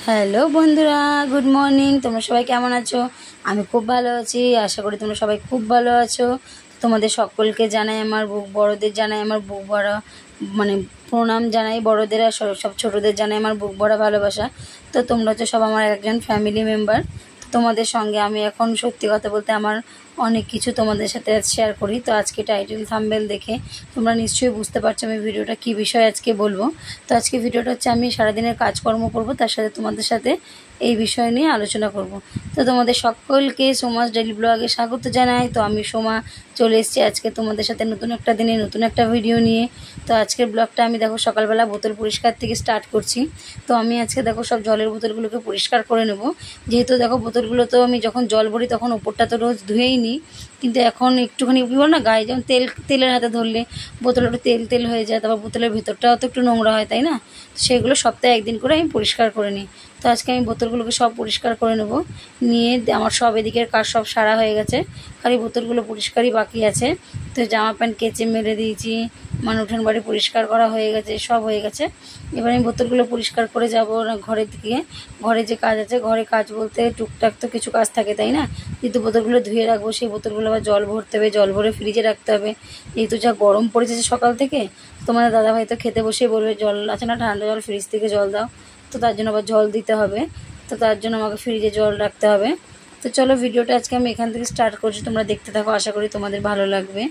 Hello বন্ধুরা, good morning. তোমরা সবাই কেমন আছো? আমি খুব ভালো আছি, আশা করি তোমরা সবাই খুব ভালো আছো। তোমাদের সকলকে জানাই আমার বড়দের জানাই আমার বুক ভরা মানে প্রণাম জানাই বড়দের, আর সব ছোটদের জানাই আমার বুক ভরা ভালোবাসা। তো তোমরা তো সব আমার একজন ফ্যামিলি মেম্বার। তোমাদের সঙ্গে আমি এখন সত্যি কথা বলতে আমার অনেক কিছু তোমাদের সাথে শেয়ার করি। তো আজকে টাইটেল থাম্বনেল দেখে তোমরা নিশ্চয়ই বুঝতে পারছো আমি ভিডিওটা কী বিষয়ে আজকে বলবো। তো আজকে ভিডিওটা হচ্ছে আমি সারাদিনের কাজকর্ম করব, তার সাথে তোমাদের সাথে এই বিষয় নিয়ে আলোচনা করব। তো তোমাদের সকলকে সোমাস ডেইলি ব্লগে স্বাগত জানাই। তো আমি সোমা চলে এসেছি আজকে তোমাদের সাথে নতুন একটা দিনে নতুন একটা ভিডিও নিয়ে। তো আজকের ব্লগটা আমি দেখো সকালবেলা বোতল পরিষ্কার থেকে স্টার্ট করছি। তো আমি আজকে দেখো সব জলের বোতলগুলোকে পরিষ্কার করে নেব। যেহেতু দেখো বোতলগুলো তো আমি যখন জল ভরি তখন ওপরটা তো রোজ ধুয়েই নিই, কিন্তু এখন একটুখানি বল না গায়ে যেমন তেলের হাতে ধরলে বোতলে একটু তেল হয়ে যায়, তারপর বোতলের ভিতরটাও তো একটু নোংরা হয়, তাই না? সেগুলো সপ্তাহে একদিন করে আমি পরিষ্কার করে নিই। তো আজকে আমি বোতলগুলোকে সব পরিষ্কার করে নেব। নিয়ে আমার সব এদিকের কাজ সব সারা হয়ে গেছে, খালি বোতলগুলো পরিষ্কারই বাকি আছে। তো জামা প্যান্ট কেচে মেলে দিয়েছি, উঠান বাড়ি পরিষ্কার করা হয়ে গেছে, সব হয়ে গেছে। এবার আমি বোতলগুলো পরিষ্কার করে যাব না ঘরের দিকে। ঘরে যে কাজ আছে, ঘরে কাজ বলতে টুকটাক তো কিছু কাজ থাকে, তাই না? যেহেতু বোতলগুলো ধুয়ে রাখবো, সেই বোতলগুলো আবার জল ভরতে হবে, জল ভরে ফ্রিজে রাখতে হবে। যেহেতু যা গরম পড়েছে সকাল থেকে, তোমাদের দাদাভাই তো খেতে বসে বলবে জল আছে না, ঠান্ডা জল ফ্রিজ থেকে জল দাও। তো তার জন্য আবার জল দিতে হবে, তো তার জন্য আমাকে ফ্রিজে জল রাখতে হবে। তো চলো ভিডিওটা আজকে আমি এখান থেকে স্টার্ট করছি, তোমরা দেখতে থাকো, আশা করি তোমাদের ভালো লাগবে।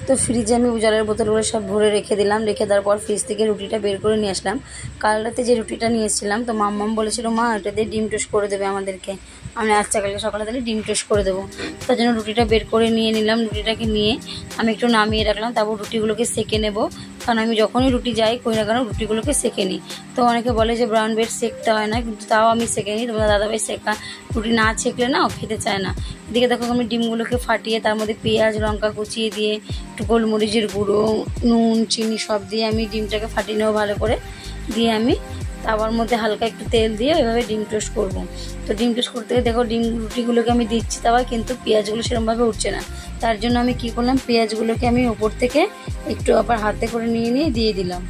তো ফ্রিজে আমি জলের বোতলগুলো সব ভরে রেখে দিলাম। রেখে দেওয়ার পর ফ্রিজ থেকে রুটিটা বের করে নিয়ে আসলাম। কাল রাতে যে রুটিটা নিয়ে এসেছিলাম, তো মাম্মাম বলেছিল মা এটা দিয়ে ডিম টোস্ট করে দেবে আমাদেরকে। আমি আচ্ছা কালকে সকালে তাহলে ডিম টোস্ট করে দেবো। তার জন্য রুটিটা বের করে নিয়ে নিলাম। রুটিটাকে নিয়ে আমি একটু নামিয়ে রাখলাম, তারপর রুটিগুলোকে সেঁকে নেব। কারণ আমি যখনই রুটি যাই করি না কেন রুটিগুলোকে সেঁকে নিই। তো অনেকে বলে যে ব্রাউন ব্রেড সেঁকতে হয় না, কিন্তু তাও আমি সেঁকে নিই। তোমার দাদাভাই সেঁকা রুটি না ছেঁকলে না খেতে চায় না। এদিকে দেখো আমি ডিমগুলোকে ফাটিয়ে তার মধ্যে পেঁয়াজ লঙ্কা কুচিয়ে দিয়ে একটু গোলমরিচের গুঁড়ো নুন চিনি সব দিয়ে আমি ডিমটাকে ফাটিয়ে নেবো ভালো করে। দিয়ে আমি তাওয়ার মধ্যে হালকা একটু তেল দিয়ে এভাবে ডিম টোস্ট করবো। তো ডিম টোস্ট করতে দেখো ডিম রুটিগুলোকে আমি দিচ্ছি তাওয়ায়, কিন্তু পেঁয়াজগুলো সেরকমভাবে উঠছে না। তার জন্য আমি কী করলাম, পেঁয়াজগুলোকে আমি ওপর থেকে একটু আবার হাতে করে নিয়ে দিয়ে দিলাম।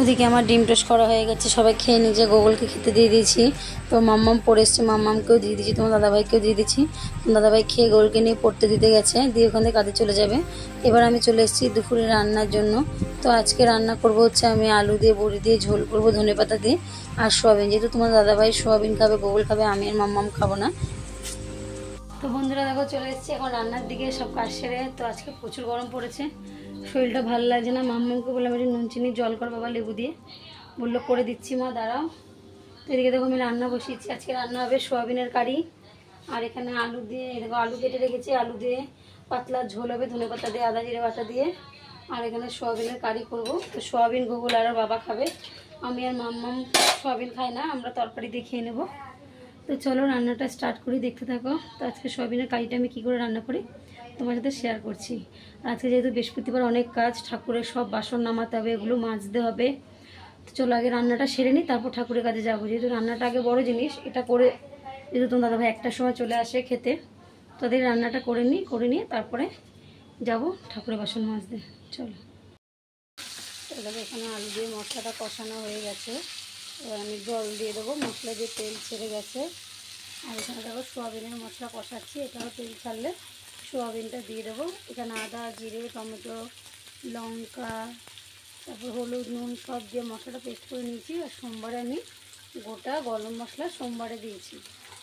ওদিকে আমার ডিম টোস্ট করা হয়ে গেছে, সবাই খেয়ে নিজে গোগলকে খেতে দিয়ে দিয়েছি। তো মাম্মাম পড়ে এসছে, মাম্মামকেও দিয়ে দিয়েছি, তোমার দাদাভাইকেও দিয়ে দিচ্ছি। দাদাভাই খেয়ে গোগলকে নিয়ে পড়তে দিতে গেছে, দিয়ে ওখান থেকে কাজে চলে যাবে। এবার আমি চলে এসেছি দুপুরে রান্নার জন্য। তো আজকে রান্না করব হচ্ছে আমি আলু দিয়ে বড়ি দিয়ে ঝোল করব ধনেপাতা দিয়ে আর সোয়াবিন। যেহেতু তোমার দাদাভাই সোয়াবিন খাবে, গোগল খাবে, আমি আর মাম্মাম খাবো না। তো বন্ধুরা দেখো চলে এসেছি এখন রান্নার দিকে, সব কাজ সেরে। তো আজকে প্রচুর গরম পড়েছে, শরীরটা ভালো লাগছে না। মাম্মামকে বললাম একটু নুন চিনি জল কর বাবা লেবু দিয়ে, বললো করে দিচ্ছি মা দাঁড়াও। তো এদিকে দেখো আমি রান্না বসিয়েছি, আজকে রান্না হবে সোয়াবিনের কারি। আর এখানে আলু দিয়ে দেখো আলু কেটে রেখেছি, আলু দিয়ে পাতলা ঝোল হবে ধনেপাতা দিয়ে, আদা জিরে বাটা দিয়ে। আর এখানে সোয়াবিনের কারি করব। তো সোয়াবিন গুগল আর বাবা খাবে, আমি আর মাম্মাম সোয়াবিন খাই না, আমরা তরকারি দিয়ে খেয়ে নেবো। তো চলো রান্নাটা স্টার্ট করি, দেখতে থাকো। তো আজকে সোয়াবিনের কারিটা আমি কী করে রান্না করি তোমার সাথে শেয়ার করছি। আজকে যেহেতু বৃহস্পতিবার অনেক কাজ, ঠাকুরের সব বাসন নামাতে হবে, এগুলো মাজতে হবে। তো চলো আগে রান্নাটা সেরে নিই, তারপর ঠাকুরের কাজে যাবো। যেহেতু রান্নাটা আগে বড় জিনিস, এটা করে যেহেতু তোমার দাদাভাই একটার সময় চলে আসে খেতে, তাদের রান্নাটা করে নিয়ে তারপরে যাব ঠাকুরের বাসন মাজতে। চলো এখানে আলু দিয়ে মশলাটা কষানো হয়ে গেছে, এবার আমি জল দিয়ে দেবো। মশলা দিয়ে তেল ছেড়ে গেছে। আর এখানে দেখো সোয়াবিনের মশলা কষাচ্ছি, এটাও তেল ছাড়লে সোয়াবিনটা দিয়ে দেবো। এখানে আদা জিরে টমেটো লঙ্কা তারপর হলুদ নুন সব দিয়ে মশলাটা পেস্ট করে নিয়েছি। আর সোমবারে আমি গোটা গরম মশলা সোমবারে দিয়েছি।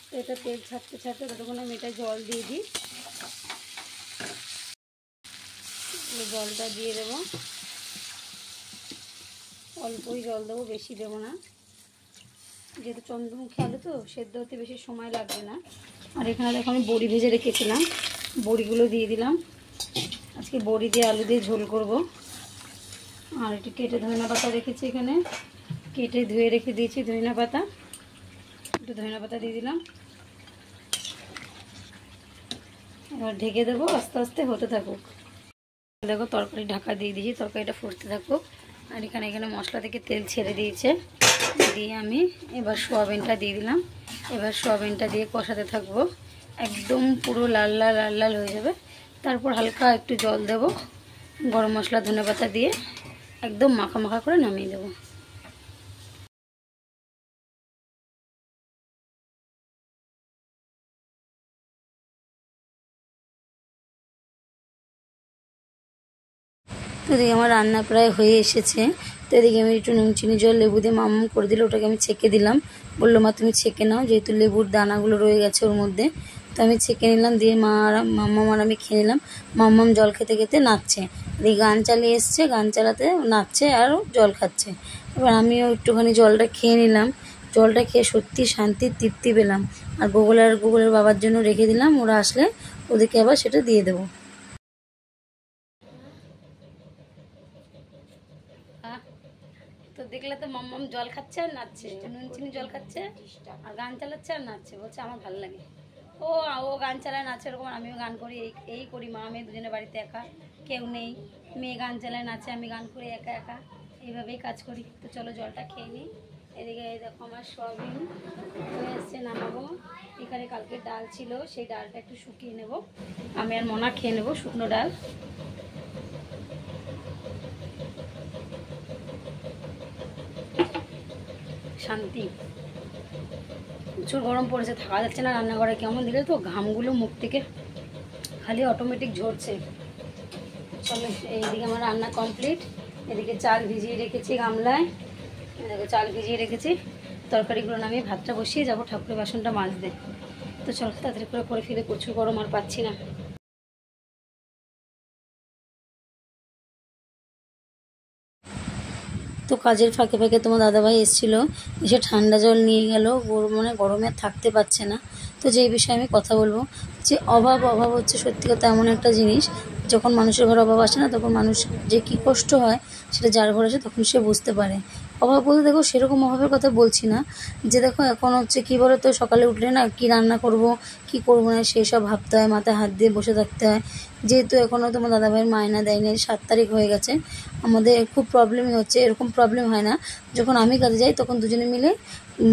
তো এটা তেল ছাড়তে ততক্ষণ আমি এটা জল দিয়ে দিই। জলটা দিয়ে দেবো, অল্পই জল দেবো, বেশি দেবো না, যেহেতু চন্দ্রমুখী আলু তো সেদ্ধ হতে বেশি সময় লাগবে না। আর এখানে দেখো আমি বড়ি ভেজে রেখেছিলাম, বড়িগুলো দিয়ে দিলাম। আজকে বড়ি দিয়ে আলু দিয়ে ঝোল করব। আর একটু কেটে ধনিয়া পাতা রেখেছি, এখানে কেটে ধুয়ে রেখে দিয়েছি ধনিয়া পাতা, একটু ধনিয়া পাতা দিয়ে দিলাম। এবার ঢেকে দেবো, আস্তে আস্তে হতে থাকুক। দেখো তরকারি ঢাকা দিয়ে দিয়েছি, তরকারিটা ফুটতে থাকুক। আর এখানে মশলা থেকে তেল ছেড়ে দিয়েছে, দিয়ে আমি এবার সোয়াবিনটা দিয়ে দিলাম। এবার সোয়াবিনটা দিয়ে কষাতে থাকবো, একদম পুরো লাল লাল হয়ে যাবে। তারপর হালকা একটু জল দেব, গরম মশলা ধনেপাতা দিয়ে একদম মাখা মাখা করে নামিয়ে দেবো। তো এদিকে আমার রান্না প্রায় হয়ে এসেছে। তো এদিকে আমি একটু নুন চিনি জল লেবু দিয়ে মাম্মাম করে দিল, ওটাকে আমি ছেঁকে দিলাম। বললো মা তুমি ছেঁকে নাও, যেহেতু লেবুর দানাগুলো রয়ে গেছে ওর মধ্যে। তো আমি ছেঁকে নিলাম, দিয়ে মাম্মাম আর আমি খেয়ে নিলাম। মাম্মাম জল খেতে খেতে নাচছে, এই গান চালিয়ে এসছে, গান চালাতে নাচছে আর জল খাচ্ছে। এবার আমিও একটুখানি জলটা খেয়ে নিলাম। জলটা খেয়ে সত্যি শান্তির তৃপ্তি পেলাম। আর গুগলের বাবার জন্য রেখে দিলাম, ওরা আসলে ওদেরকে আবার সেটা দিয়ে দেবো। তো দেখলে তো মাম্মাম জল খাচ্ছে আর নাচছে, নুন চিনি জল খাচ্ছে আর গান চালাচ্ছে আর নাচছে, বলছে আমার ভালো লাগে। ও গান চালায় নাচে, এরকম আমিও গান করি, এই করি। মা মেয়ে দুজনে বাড়িতে একা, কেউ নেই, মেয়ে গান চালায় নাচে, আমি গান করি একা একা, এইভাবেই কাজ করি। তো চলো জলটা খেয়ে নিই। এদিকে দেখো আমার সোয়াবিন হয়ে এসছে, নামাবো। এখানে কালকে ডাল ছিল, সেই ডালটা একটু শুকিয়ে নেব, আমি আর মোনা খেয়ে নেবো শুকনো ডাল। শান্তি, প্রচুর গরম পড়েছে, থাকা যাচ্ছে না রান্নাঘরে। কেমন দিলে তো ঘামগুলো মুখ থেকে খালি অটোমেটিক ঝরছে। চলো এইদিকে আমার রান্না কমপ্লিট। এদিকে চাল ভিজিয়ে রেখেছি গামলায়, এদিকে চাল ভিজিয়ে রেখেছি। তরকারিগুলো নামিয়ে ভাতটা বসিয়ে যাবো ঠাকুরের বাসনটা মাজতে। তো চলো তাড়াতাড়ি করে ফেলে, প্রচুর গরম আর পাচ্ছি না। তো কাজের ফাঁকে ফাঁকে তোমার দাদাভাই এসেছিলো, এসে ঠান্ডা জল নিয়ে গেল। গরমে থাকতে পারছে না। তো যেই বিষয়ে আমি কথা বলবো, যে অভাব হচ্ছে সত্যি কথা এমন একটা জিনিস, যখন মানুষের ঘরে অভাব আসে না, তখন মানুষ যে কী কষ্ট হয় সেটা যার ঘরে আসে তখন সে বুঝতে পারে। অভাব বলতে দেখো সেরকম অভাবের কথা বলছি না, যে দেখো এখন হচ্ছে কী বলো তো, সকালে উঠলে না কী রান্না করব কী করবো না সেই সব ভাবতে হয়, মাথায় হাত দিয়ে বসে থাকতে হয়। যেহেতু এখনও তোমার দাদাভাইয়ের মায়না দেয়নি, 7 তারিখ হয়ে গেছে, আমাদের খুব প্রবলেমই হচ্ছে। এরকম প্রবলেম হয় না যখন আমি কাজে যাই, তখন দুজনে মিলে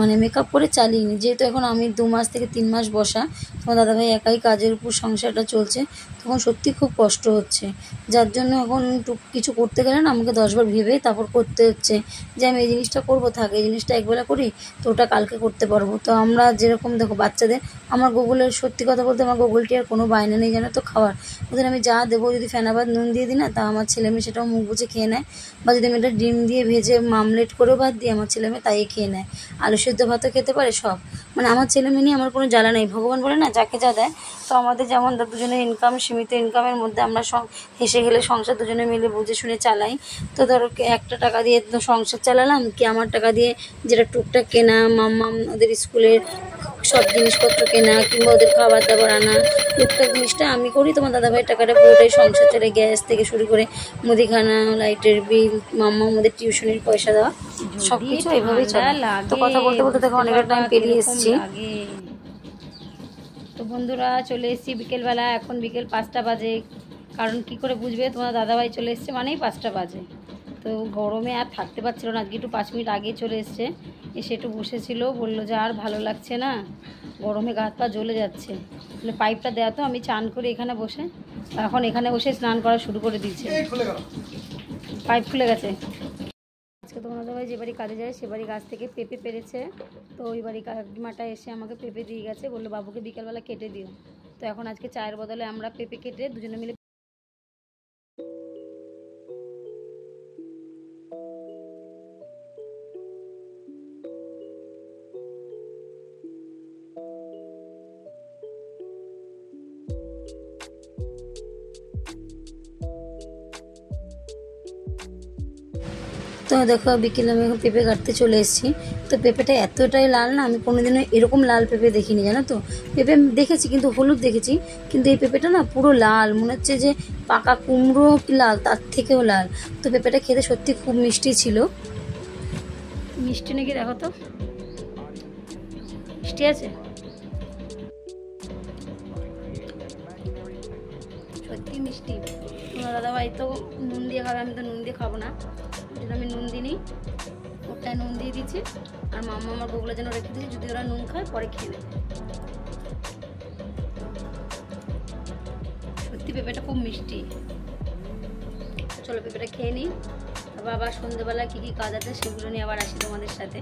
মানে মেকআপ করে চালিয়ে নিই। যেহেতু এখন আমি 2 মাস থেকে 3 মাস বসা, তোমার দাদাভাই একাই কাজের উপর সংসারটা চলছে, তখন সত্যি খুব কষ্ট হচ্ছে। যার জন্য এখন কিছু করতে গেলে না আমাকে 10 বার ভেবে তারপর করতে হচ্ছে, যে আমি এই জিনিসটা করবো, এই জিনিসটা একবেলা করি তো ওটা কালকে করতে পারবো। তো আমরা যেরকম দেখো বাচ্চাদের, আমার গুগলের সত্যি কথা বলতে আমার গুগলটি আর কোনো বায়না নেই জানো তো খাওয়ার। ওদের আমি যা দেবো, যদি ফেনা ভাত নুন দিয়ে দিই না, তা আমার ছেলে মেয়ে সেটাও মুখ বুঝে খেয়ে নেয়, বা যদি আমি একটা ডিম দিয়ে ভেজে মামলেট করেও ভাত দিই আমার ছেলে মেয়ে তাই খেয়ে নেয়। আলু সেদ্ধ ভাতও খেতে পারে সব, মানে আমার ছেলে মেয়ে নিয়ে আমার কোনো জ্বালা নেই। ভগবান বলে না যাকে যা দেয়। তো আমাদের যেমন দুজনের ইনকাম সীমিত, ইনকামের মধ্যে আমরা হেসে গেলে সংসার দুজনে মিলে বুঝে শুনে চালাই। তো ধরো একটা টাকা দিয়ে তো সংসার চালালাম, কি আমার টাকা দিয়ে যেটা টুকটাক কেনা, মাম্মাম ওদের স্কুলের সব জিনিসপত্র কেনা কিংবা ওদের খাবার দাবার আনা, টুকটাক জিনিসটা আমি করি। তোমার দাদাভাইয়ের টাকাটা পুরোটাই সংসার চলে, গ্যাস থেকে শুরু করে মুদিখানা, লাইটের বিল, মাম্মা আমাদের টিউশনের পয়সা দেওয়া, সব কিছু এইভাবেই চলে। তো কথা বলতে বলতে দেখো অনেকটা টাইম পেরিয়ে এসেছি। তো বন্ধুরা চলে এসেছি বিকেলবেলা, এখন বিকেল 5টা বাজে। কারণ কি করে বুঝবে, তোমার দাদাভাই চলে এসছে মানেই 5টা বাজে। তো গরমে আর থাকতে পারছিল না, আজকে একটু 5 মিনিট আগে চলে এসছে, এসে একটু বসেছিল, বললো যে আর ভালো লাগছে না, গরমে গা হাত পা জ্বলে যাচ্ছে, মানে পাইপটা দেওয়া। তো আমি চান করে এখানে বসে, এখন এখানে বসে স্নান করা শুরু করে দিয়েছে, পাইপ খুলে গেছে। আজকে তোমার দাদাভাই যে বাড়ি কাজে যায় সে বাড়ি গাছ থেকে পেঁপে পেরেছে, তো ওই বাড়ি কাকিমাটা এসে আমাকে পেঁপে দিয়ে গেছে, বললো বাবুকে বিকালবেলা কেটে দিও। তো এখন আজকে চায়ের বদলে আমরা পেঁপে কেটে দুজনে মিলে তো দেখো বিকেলে আমি এখন পেঁপে কাটতে চলে এসেছি। তো পেঁপেটা এতটাই লাল না, আমি কোনোদিনও এরকম লাল পেঁপে দেখিনি, জানো তো। পেঁপে দেখেছি কিন্তু হলুদ দেখেছি, কিন্তু এই পেঁপেটা না পুরো লাল, মনে হচ্ছে যে পাকা কুমড়ো কি লাল, তার থেকেও লাল। তো পেঁপেটা খেতে সত্যি খুব মিষ্টি ছিল। মিষ্টি নাকি দেখো তো, মিষ্টি আছে সত্যি মিষ্টি। তোমার দাদাভাই তো নুন দিয়ে খাবে, আমি তো নুন দিয়ে খাবো না, যেটা আমি নুন দিই, ওটাই নুন দিয়ে দিচ্ছি। আর মাম্মা আমার বউগুলো যেন রেখে দিচ্ছি, যদি ওরা নুন খায় পরে খেয়ে নেয়। সত্যি পেঁপেটা খুব মিষ্টি। চলো পেঁপেটা খেয়ে নিই, তারপর আবার সন্ধ্যেবেলা কী কী কাজ আছে সেগুলো নিয়ে আবার আসি তোমাদের সাথে।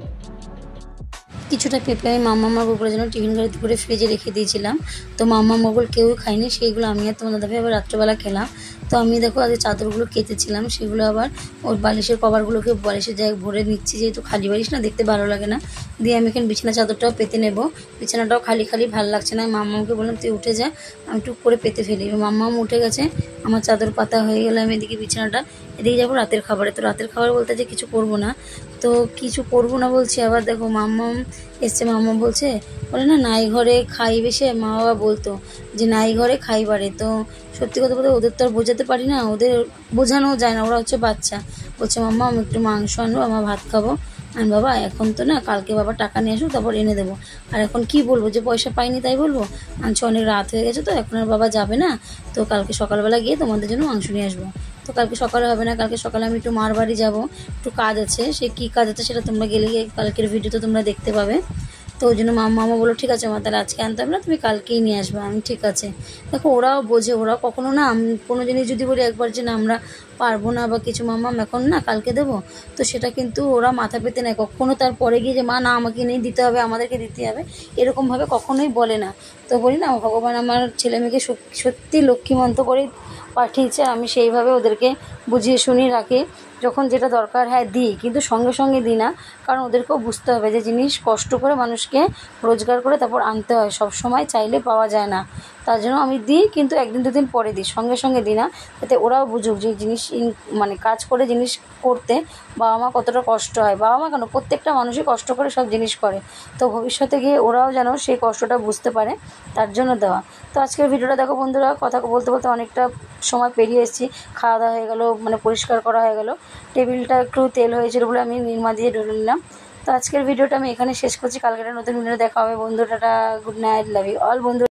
কিছুটা পেঁপে আমি মাম্মা আমার বউগুলোর জন্য টিফিন গাড়িতে করে ফ্রিজে রেখে দিয়েছিলাম। তো মাম্মা বউগুলো কেউ খায়নি, সেইগুলো আমি আর তোমার দাদাভাই আবার রাত্রেবেলা খেলাম। তো আমি দেখো আগে চাদরগুলো কেটেছিলাম, সেগুলো আবার ওর বালিশের কভারগুলোকে বালিশের জায়গায় ভরে নিচ্ছি, যেহেতু খালি বালিশ না দেখতে ভালো লাগে না। দিয়ে আমি এখানে বিছানা চাদরটাও পেতে নেব, বিছানাটাও খালি খালি ভালো লাগছে না। মাম্মাকে বললাম তুই উঠে যা, আমি টুক করে পেতে ফেলি। মাম্মাম উঠে গেছে, আমার চাদর পাতা হয়ে গেলে আমি এদিকে বিছানাটা, এদিকে যাবো রাতের খাবারে। তো রাতের খাবার বলতে যে কিছু করবো না, তো কিছু করবো না বলছি, আবার দেখো মাম্মাম এসছে, মাম্মা বলছে বলে না নাই ঘরে খাই বেশে, মা বাবা বলতো যে নাই ঘরে খাই বাড়ে। তো সত্যি কথা বলতে ওদের তো আর বোঝাতে পারি না, ওদের বোঝানো যায় না, ওরা হচ্ছে বাচ্চা। বলছে মাম্মা আমি একটু মাংস আনবো, আমার ভাত খাবো। আর বাবা এখন তো না, কালকে বাবা টাকা নিয়ে আসুক তারপর এনে দেবো। আর এখন কি বলবো যে পয়সা পাইনি তাই বলবো? আনছি অনেক রাত হয়ে গেছে, তো এখন আর বাবা যাবে না, তো কালকে সকালবেলা গিয়ে তোমাদের জন্য মাংস নিয়ে আসবো। তো কালকে সকালে হবে না, কালকে সকালে আমি একটু মার বাড়ি যাবো, একটু কাজ আছে, সে কী কাজ আছে সেটা তোমরা গেলে কালকের ভিডিওতে তোমরা দেখতে পাবে। তো ওই জন্য মামা বললো ঠিক আছে মা, তাহলে আজকে আনতে হবে না, তুমি কালকেই নিয়ে আসবে। আমি ঠিক আছে। দেখো ওরাও বোঝে, ওরা কখনো না কোনো জিনিস যদি বলি একবার যে না আমরা পারবো না বা কিছু, মাম্মাম এখন না কালকে দেবো, তো সেটা কিন্তু ওরা মাথা পেতে নেয় কখনো। তারপরে গিয়ে যে মা না আমাকে নেই দিতে হবে, আমাদেরকে দিতে হবে, এরকমভাবে কখনোই বলে না। তো বলি না ভগবান আমার ছেলে মেয়েকে সত্যি লক্ষ্মীমন্ত করে পাঠিয়েছে, আমি সেইভাবে ওদেরকে বুঝিয়ে শুনিয়ে রাখি। যখন যেটা দরকার হ্যাঁ দিই, কিন্তু সঙ্গে সঙ্গে দিই না, কারণ ওদেরকেও বুঝতে হবে যে জিনিস কষ্ট করে মানুষকে রোজগার করে তারপর আনতে হয়, সব সময় চাইলে পাওয়া যায় না। তার জন্য আমি দিই, কিন্তু একদিন দুদিন পরে দিই, সঙ্গে সঙ্গে দিই না, যাতে ওরাও বুঝুক যে জিনিস মানে কাজ করে জিনিস করতে বাবা মা কতটা কষ্ট হয়। বাবা মা কেন, প্রত্যেকটা মানুষই কষ্ট করে সব জিনিস করে, তো ভবিষ্যতে গিয়ে ওরাও যেন সেই কষ্টটা বুঝতে পারে, তার জন্য দেওয়া। তো আজকের ভিডিওটা দেখো বন্ধুরা, কথা বলতে বলতে অনেকটা সময় পেরিয়ে এসেছি। খাওয়া দাওয়া হয়ে গেলো, মানে পরিষ্কার করা হয়ে গেলো, টেবিলটা একটু তেল হয়েছিল বলে আমি নির্মা দিয়ে ঢেলে নিলাম। তো আজকের ভিডিওটা আমি এখানে শেষ করছি, কালকে নতুন ভিডিও দেখা হবে বন্ধুরা। Tata, good night, love you all বন্ধু।